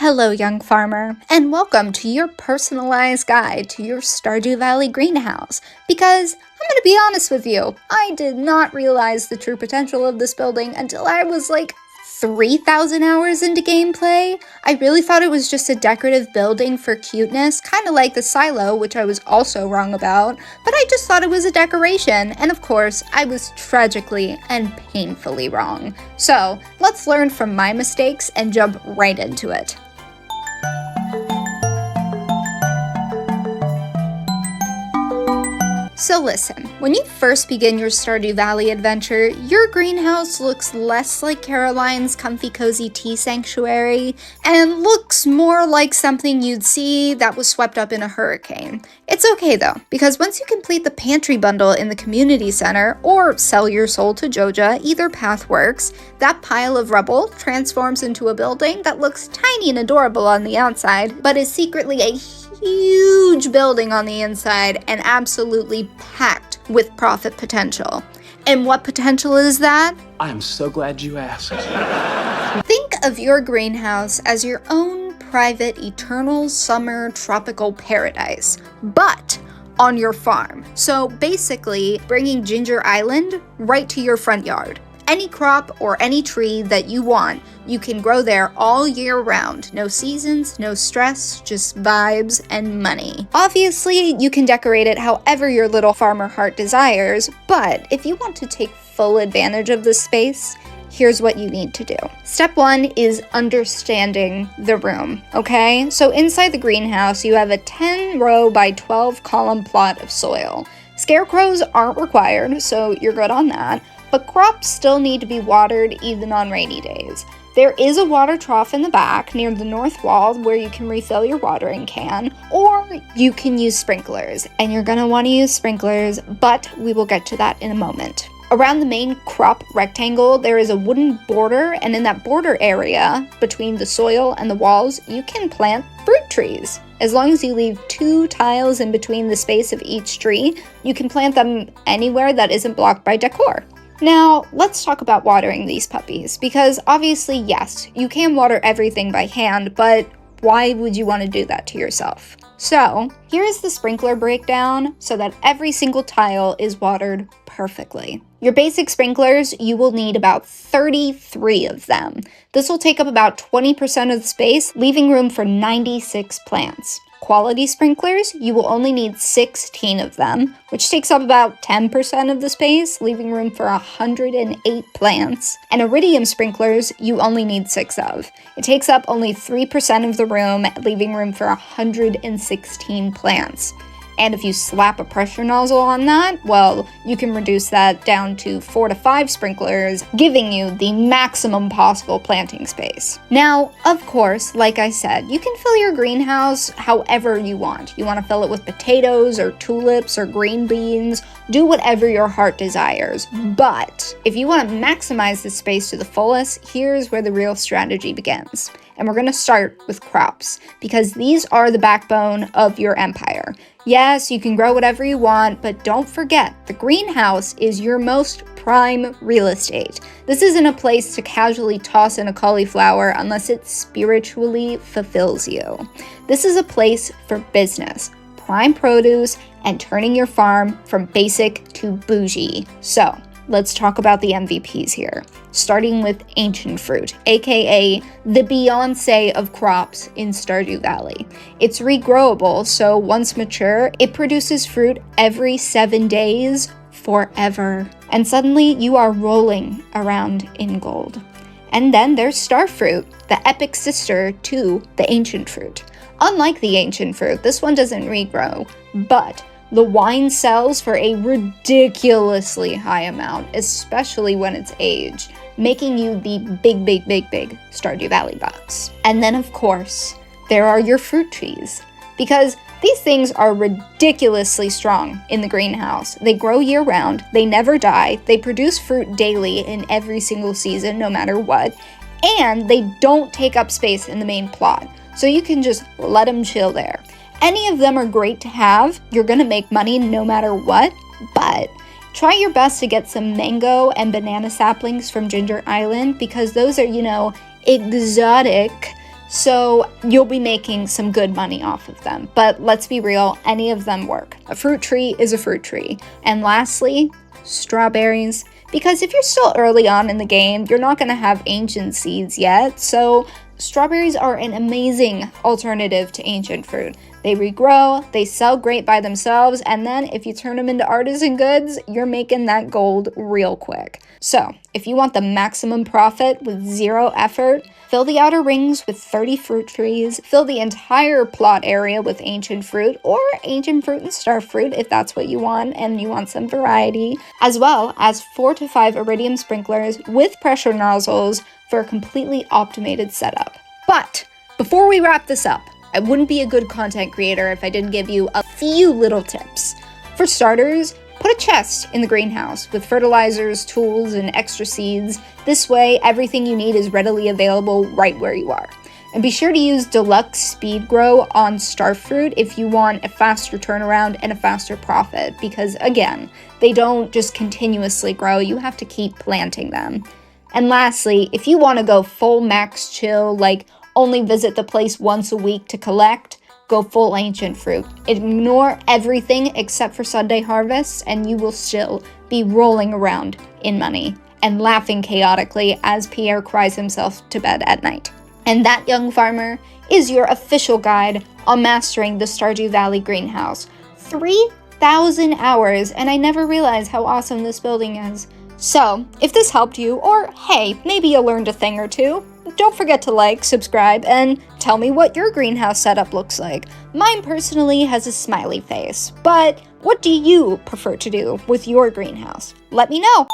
Hello, young farmer, and welcome to your personalized guide to your Stardew Valley Greenhouse. Because I'm gonna be honest with you, I did not realize the true potential of this building until I was like 3,000 hours into gameplay. I really thought it was just a decorative building for cuteness, kind of like the silo, which I was also wrong about, but I just thought it was a decoration, and of course, I was tragically and painfully wrong. So, let's learn from my mistakes and jump right into it. So listen, when you first begin your Stardew Valley adventure, your greenhouse looks less like Caroline's comfy cozy tea sanctuary, and looks more like something you'd see that was swept up in a hurricane. It's okay though, because once you complete the pantry bundle in the community center, or sell your soul to Joja, either path works, that pile of rubble transforms into a building that looks tiny and adorable on the outside, but is secretly a huge building on the inside and absolutely packed with profit potential. And what potential is that? I am so glad you asked. Think of your greenhouse as your own private eternal summer tropical paradise, but on your farm. So basically, bringing Ginger Island right to your front yard. Any crop or any tree that you want, you can grow there all year round. No seasons, no stress, just vibes and money. Obviously, you can decorate it however your little farmer heart desires, but if you want to take full advantage of this space, here's what you need to do. Step 1 is understanding the room, okay? So inside the greenhouse, you have a 10 row by 12 column plot of soil. Scarecrows aren't required, so you're good on that. But crops still need to be watered even on rainy days. There is a water trough in the back near the north wall where you can refill your watering can, or you can use sprinklers, and you're gonna wanna use sprinklers, but we will get to that in a moment. Around the main crop rectangle, there is a wooden border, and in that border area, between the soil and the walls, you can plant fruit trees. As long as you leave 2 tiles in between the space of each tree, you can plant them anywhere that isn't blocked by decor. Now, let's talk about watering these puppies, because obviously, yes, you can water everything by hand, but why would you want to do that to yourself? So, here's the sprinkler breakdown so that every single tile is watered perfectly. Your basic sprinklers, you will need about 33 of them. This will take up about 20% of the space, leaving room for 96 plants. Quality sprinklers, you will only need 16 of them, which takes up about 10% of the space, leaving room for 108 plants. And iridium sprinklers, you only need 6 of. It takes up only 3% of the room, leaving room for 116 plants. And if you slap a pressure nozzle on that, well, you can reduce that down to 4 to 5 sprinklers, giving you the maximum possible planting space. Now, of course, like I said, you can fill your greenhouse however you want. You want to fill it with potatoes or tulips or green beans, do whatever your heart desires. But if you want to maximize the space to the fullest, here's where the real strategy begins. And we're going to start with crops, because these are the backbone of your empire. Yes, you can grow whatever you want, but don't forget, the greenhouse is your most prime real estate. This isn't a place to casually toss in a cauliflower unless it spiritually fulfills you. This is a place for business, prime produce, and turning your farm from basic to bougie. So, let's talk about the MVPs here, starting with ancient fruit, aka the Beyonce of crops in Stardew Valley. It's regrowable, so once mature, it produces fruit every 7 days forever. And suddenly you are rolling around in gold. And then there's starfruit, the epic sister to the ancient fruit. Unlike the ancient fruit, this one doesn't regrow, but the wine sells for a ridiculously high amount, especially when it's aged, making you the big Stardew Valley bucks. And then, of course, there are your fruit trees, because these things are ridiculously strong in the greenhouse. They grow year-round, they never die, they produce fruit daily in every single season, no matter what, and they don't take up space in the main plot, so you can just let them chill there. Any of them are great to have. You're gonna make money no matter what, but try your best to get some mango and banana saplings from Ginger Island, because those are, exotic so you'll be making some good money off of them. But let's be real, any of them work. A fruit tree is a fruit tree. And lastly, strawberries. Because if you're still early on in the game, you're not going to have ancient seeds yet, so strawberries are an amazing alternative to ancient fruit. They regrow, they sell great by themselves, and then if you turn them into artisan goods, you're making that gold real quick. So, if you want the maximum profit with zero effort, fill the outer rings with 30 fruit trees, fill the entire plot area with ancient fruit, or ancient fruit and star fruit if that's what you want and you want some variety, as well as 4 to 5 iridium sprinklers with pressure nozzles for a completely optimated setup. But before we wrap this up, I wouldn't be a good content creator if I didn't give you a few little tips. For starters, put a chest in the greenhouse with fertilizers, tools, and extra seeds. This way, everything you need is readily available right where you are. And be sure to use Deluxe Speed Grow on Starfruit if you want a faster turnaround and a faster profit, because again, they don't just continuously grow, you have to keep planting them. And lastly, if you want to go full max chill, like only visit the place once a week to collect, go full ancient fruit. Ignore everything except for Sunday harvests, and you will still be rolling around in money and laughing chaotically as Pierre cries himself to bed at night. And that, young farmer, is your official guide on mastering the Stardew Valley Greenhouse. 3,000 hours, and I never realized how awesome this building is. So, if this helped you, or hey, maybe you learned a thing or two, don't forget to like, subscribe, and tell me what your greenhouse setup looks like. Mine personally has a smiley face, but what do you prefer to do with your greenhouse? Let me know!